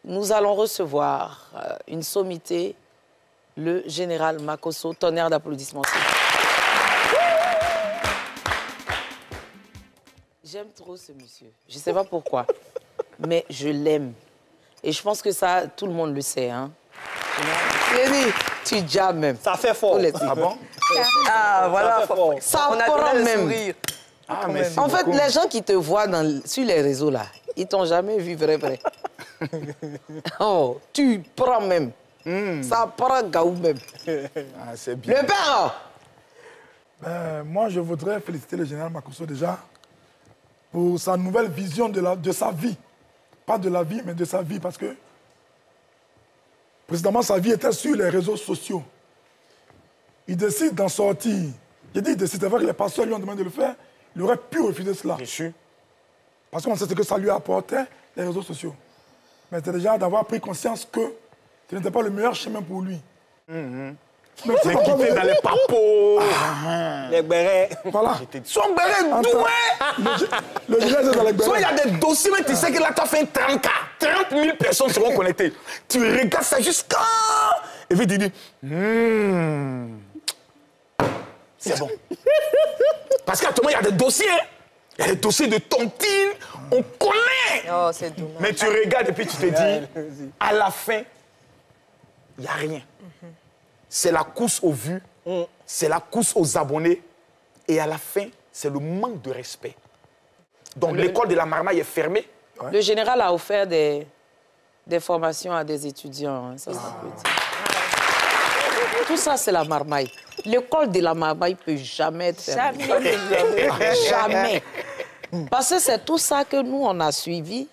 nous allons recevoir une sommité, le général Makosso. Tonnerre d'applaudissements. J'aime trop ce monsieur. Je ne sais pas pourquoi, mais je l'aime. Et je pense que ça, tout le monde le sait. Hein. Thierry, tu james même. Ça fait fort. Ah bon? Ah, voilà. Ça prend même. Ah, merci En fait, beaucoup. les gens qui te voient sur les réseaux, là, ils t'ont jamais vu vrai. Oh, tu prends même. Ça prend Gaou même. Ah, c'est bien. Le père! Moi, je voudrais féliciter le général Makosso déjà pour sa nouvelle vision de sa vie. Pas de la vie, mais de sa vie, parce que précédemment, sa vie était sur les réseaux sociaux. Il décide d'en sortir. J'ai dit, il décide, c'est vrai que les pasteurs lui ont demandé de le faire, il aurait pu refuser cela. Bien sûr. Parce qu'on sait ce que ça lui apportait, les réseaux sociaux. Mais c'était déjà d'avoir pris conscience que ce n'était pas le meilleur chemin pour lui. Mais quitter dans les papos, Les bérets. Voilà. son béret doué. Le général est dans les Soit il y bérets. a des dossiers, mais tu sais que là, tu as fait 30 cas. 30 000 personnes seront connectées. Tu regardes ça jusqu'à... Et puis tu dis... C'est bon. Parce qu'actuellement, il y a des dossiers. Hein. Il y a des dossiers de tontine. On connaît. Oh, c'est dommage. Mais tu regardes et puis tu te dis, à la fin, il n'y a rien. C'est la course aux vues, c'est la course aux abonnés, et à la fin, c'est le manque de respect. Donc l'école de la marmaille est fermée. Le général a offert des formations à des étudiants. Hein, ça peut dire. Tout ça, c'est la marmaille. L'école de la marmaille ne peut jamais être fermée. Jamais. Parce que c'est tout ça que nous, on a suivi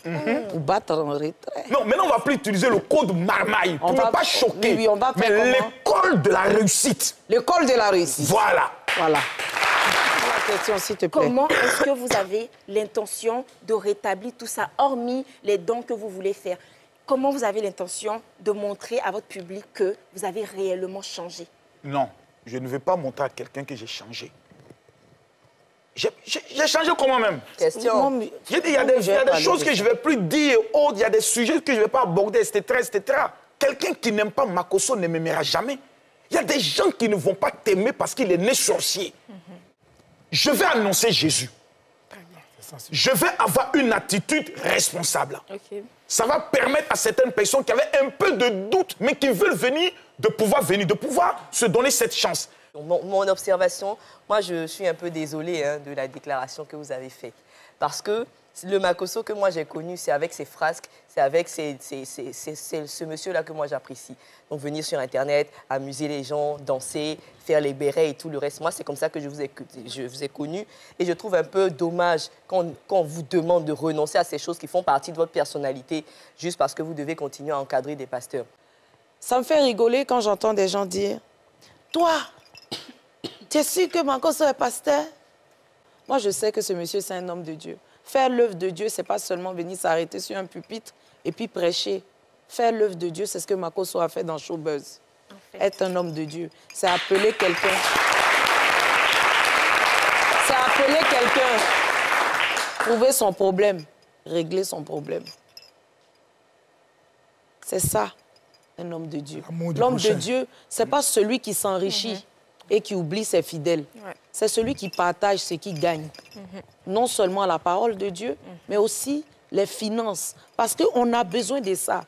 pour battre en retrait. Non, maintenant, on ne va plus utiliser le code marmaille pour ne pas choquer. Oui, on va faire mais comment? l'école de la réussite. L'école de la réussite. Voilà. Voilà. La question, s'il te plaît. Comment est-ce que vous avez l'intention de rétablir tout ça, hormis les dons que vous voulez faire? Comment vous avez l'intention de montrer à votre public que vous avez réellement changé? Non, je ne vais pas montrer à quelqu'un que j'ai changé. J'ai changé comment même? Question. J'ai dit, il y a des choses que je ne vais plus dire, il y a des sujets que je ne vais pas aborder, etc. etc. Quelqu'un qui n'aime pas Makosso ne m'aimera jamais. Il y a des gens qui ne vont pas t'aimer parce qu'il est né sorcier. Je vais annoncer Jésus. Je vais avoir une attitude responsable. Ça va permettre à certaines personnes qui avaient un peu de doute, mais qui veulent venir, de pouvoir se donner cette chance. Mon observation, moi, je suis un peu désolée hein, de la déclaration que vous avez faite. Parce que le Makosso que moi j'ai connu, c'est avec ses frasques, c'est avec ce monsieur-là que moi j'apprécie. Donc venir sur Internet, amuser les gens, danser, faire les bérets et tout le reste. Moi, c'est comme ça que je vous ai connu. Et je trouve un peu dommage quand on vous demande de renoncer à ces choses qui font partie de votre personnalité, juste parce que vous devez continuer à encadrer des pasteurs. Ça me fait rigoler quand j'entends des gens dire « Toi, tu es sûr que Makosso est pasteur ?» Moi, je sais que ce monsieur, c'est un homme de Dieu. Faire l'œuvre de Dieu, ce n'est pas seulement venir s'arrêter sur un pupitre et puis prêcher. Faire l'œuvre de Dieu, c'est ce que Makosso a fait dans Showbuzz. Être un homme de Dieu, c'est appeler quelqu'un. C'est appeler quelqu'un. Trouver son problème, régler son problème. C'est ça, un homme de Dieu. L'homme de Dieu, ce n'est pas celui qui s'enrichit et qui oublie ses fidèles. C'est celui qui partage ce qu'il gagne. Non seulement la parole de Dieu, mais aussi les finances. Parce qu'on a besoin de ça.